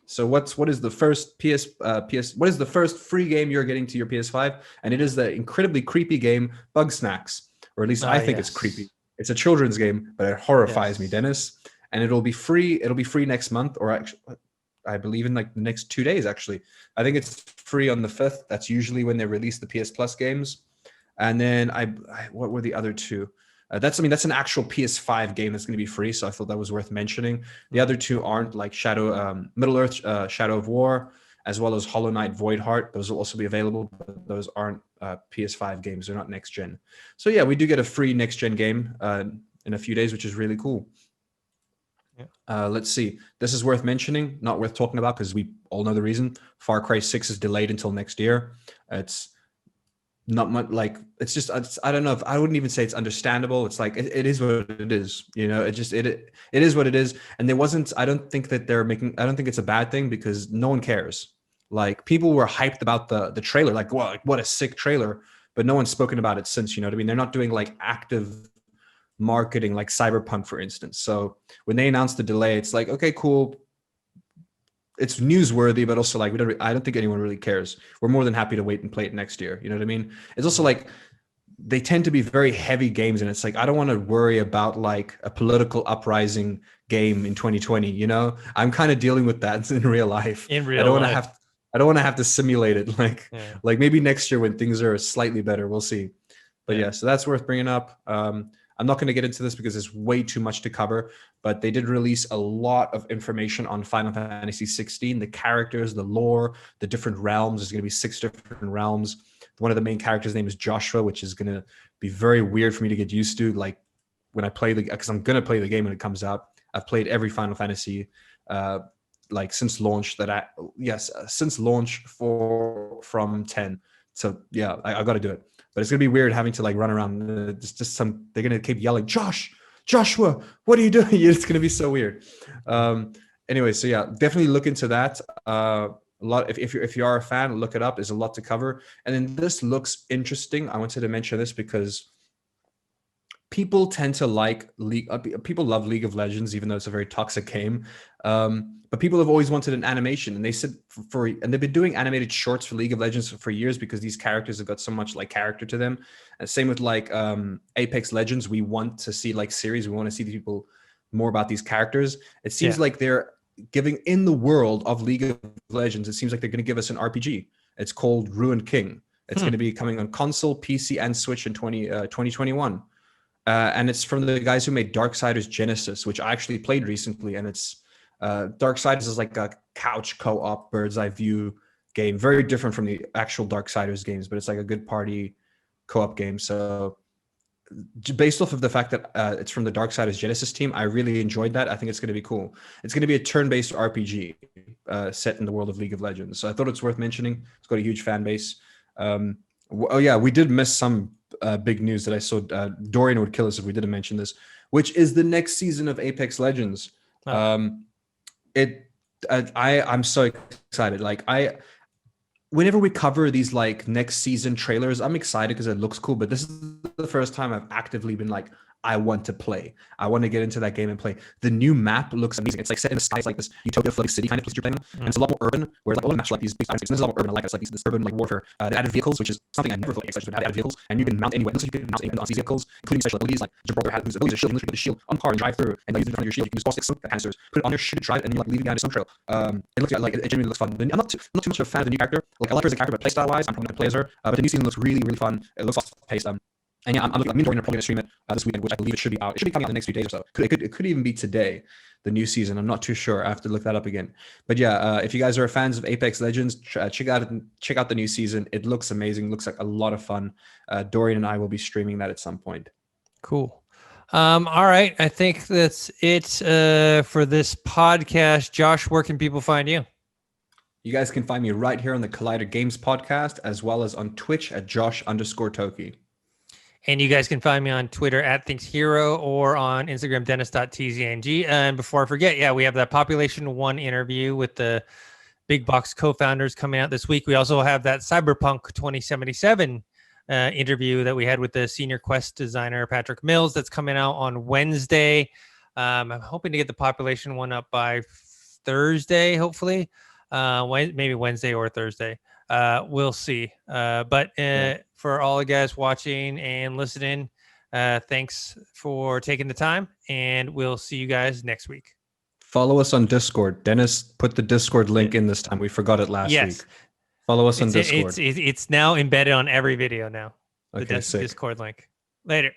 So what is the first what is the first free game you're getting to your PS5? And it is the incredibly creepy game Bug Snacks, or at least I think it's creepy. It's a children's game, but it horrifies me, Dennis. And it'll be free. It'll be free next month, or actually, I believe in like the next 2 days. Actually, I think it's free on the 5th. That's usually when they release the PS Plus games. And then what were the other two? That's an actual PS5 game that's going to be free, so I thought that was worth mentioning. The other two aren't, like Middle Earth, Shadow of War, as well as Hollow Knight Void Heart. Those will also be available, but those aren't PS5 games. They're not next gen. So yeah, we do get a free next gen game in a few days, which is really cool. Yeah. Let's see. This is worth mentioning, not worth talking about, because we all know the reason. Far Cry 6 is delayed until next year. It's not much, like, it's just, I don't know if I wouldn't even say it's understandable. It's like it is what it is, it is what it is. And I don't think it's a bad thing, because no one cares. Like, people were hyped about the trailer, like, wow, like, what a sick trailer, but no one's spoken about it since. You know what I mean? They're not doing like active marketing like Cyberpunk, for instance. So when they announced the delay, it's like, okay, cool, it's newsworthy, but also like I don't think anyone really cares. We're more than happy to wait and play it next year. You know what I mean? It's also like they tend to be very heavy games, and it's like I don't want to worry about like a political uprising game in 2020. You know, I'm kind of dealing with that in real life. In I real don't want to life. have I don't want to have to simulate it. Yeah. Like maybe next year when things are slightly better, we'll see. But Yeah. yeah, so that's worth bringing up. I'm not going to get into this because it's way too much to cover, but they did release a lot of information on Final Fantasy 16, the characters, the lore, the different realms. There's going to be 6 different realms. One of the main characters' name is Joshua, which is going to be very weird for me to get used to. Like when I play because I'm going to play the game when it comes out. I've played every Final Fantasy like since launch since launch from 10. So yeah, I got to do it. But it's gonna be weird having to like run around. They're gonna keep yelling, Joshua, what are you doing? It's gonna be so weird. Anyway, so yeah, definitely look into that. A lot if you are a fan, look it up. There's a lot to cover. And then this looks interesting. I wanted to mention this because people tend to like League. People love League of Legends, even though it's a very toxic game. But people have always wanted an animation, and they said and they've been doing animated shorts for League of Legends for years because these characters have got so much like character to them. And same with like Apex Legends. We want to see like series. We want to see people more about these characters. It seems like they're giving in the world of League of Legends. It seems like they're going to give us an RPG. It's called Ruined King. It's going to be coming on console, PC, and Switch in 2021. And it's from the guys who made Darksiders Genesis, which I actually played recently. And it's Darksiders is like a couch co-op bird's eye view game, very different from the actual Darksiders games, but it's like a good party co-op game. So based off of the fact that it's from the Darksiders Genesis team, I really enjoyed that. I think it's going to be cool. It's going to be a turn-based RPG set in the world of League of Legends. So I thought it's worth mentioning. It's got a huge fan base. Oh yeah, we did miss some big news that I saw. Dorian would kill us if we didn't mention this, which is the next season of Apex Legends. I'm so excited. Like whenever we cover these like next season trailers, I'm excited because it looks cool. But this is the first time I've actively been like, I want to play. I want to get into that game and play. The new map looks amazing. It's like set in the sky. It's like this utopia floating city kind of place you're playing. And it's a lot more urban, whereas like all the maps like these and this is a lot more urban. I like it. It's like this urban like warfare. They added vehicles, which is something I never thought Apex Legends would have added vehicles. And you can mount any weapons. So you can mount any on these vehicles, including special abilities like Gibraltar has whose abilities are shield. You can put the shield on the car and drive through, and like use it in front of your shield. You can use ball sticks, smoke canisters, put it on there, shoot it, drive it, and you like leaving behind a smoke trail. It looks like it genuinely looks fun. I'm not too much of a fan of the new character. Like I like her as a character, but playstyle wise, I'm probably not gonna play as her. But the new season looks really, really fun. It looks fast paced. And yeah, I'm looking. Me and Dorian are probably gonna stream it this weekend, which I believe it should be out. It should be coming out in the next few days or so. It could even be today, the new season. I'm not too sure. I have to look that up again. But yeah, if you guys are fans of Apex Legends, check out the new season. It looks amazing. Looks like a lot of fun. Dorian and I will be streaming that at some point. Cool. All right. I think that's it for this podcast. Josh, where can people find you? You guys can find me right here on the Collider Games podcast, as well as on Twitch at Josh_Toki. And you guys can find me on Twitter at ThinksHero or on Instagram, Dennis.tzng. And before I forget, we have that Population 1 interview with the Big Box co-founders coming out this week. We also have that Cyberpunk 2077 interview that we had with the senior quest designer, Patrick Mills, that's coming out on Wednesday. I'm hoping to get the Population 1 up by Thursday, hopefully. Maybe Wednesday or Thursday. We'll see. For all the guys watching and listening, thanks for taking the time, and we'll see you guys next week. Follow us on Discord. Dennis put the Discord link in this time. We forgot it last week. Follow us on Discord. It's now embedded on every video now. Okay, The Discord link. Later.